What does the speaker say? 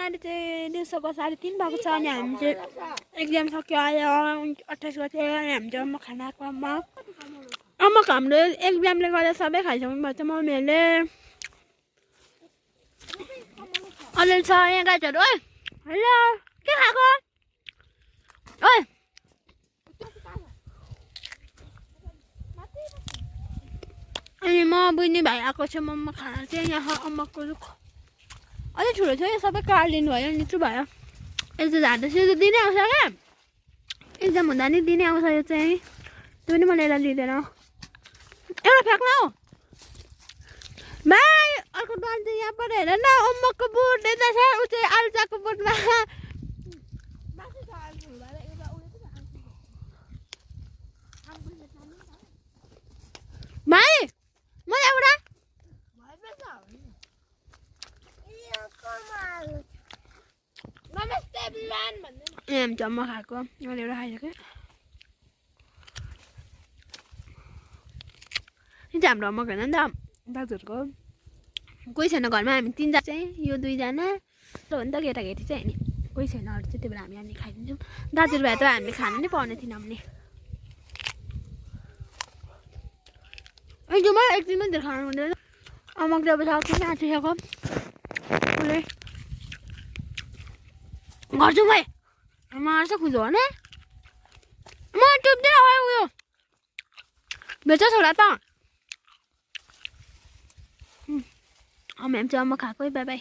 अहिले चाहिँ दिउँसोको 3:30 भएको छ अनि हामी चाहिँ एक्जाम सक्यो आयो 28 गते अनि हामी चाहिँ अम्मा खाना आएको अम्माको हाम्रो एक्जामले गर्दा सबै खाइसक्नु भएको छ मम्मीहरूले अलि छ यहाँ गाईहरू ओइ हेलो के खाएको ओइ अनि म बहिनी भाइ आएको छ मम्मा खाना चाहिँ यहाँ अम्माको अलिक ठुलो छ यो सबै काटिदिनु भयो नि भयो यस्तो झार्दैछु यो दिनै आउँछ क्या एक्जाम हुँदा नि दिनै आउँछ यो चाहिँ त्यो पनि मलाई यसलाई लिँदैन एउटा फ्याँक्न हौ भाइ अर्को गाडी चाहिँ यहाँ पर हेर न अम्माको बुट यता छ उ चाहिँ आल्चाको बुटमा भाइ मलाई एउटा नमस्ते एभ्रीवान भन्दै हामी जम्मा खाएको मैले एउटा खाइसकेँ यो चाहिँ हाम्रो अम्माको होइन नि त दाजुहरूको कोही छैन घरमा हामी 3जना चाहिँ यो 2जना हो नि त केटाकेटी चाहिँ नि कोही छैन अरू चाहिँ त्यही भएर हामी अनि खाइदिन्छौँ दाजुभाइ त हामीले खानु नै पाउने थिएन हामीले एकदमै एकदिनमै धेरै खानु हुँदैन अम्माको जब सक्छ आँटिसक्यो उसले गर्छु भाइ मार्छ खुलो हो नि म टुप्दै उयो भेट्छ छोरा त हामी चाहिँ अम्मा खाएको बाई बाई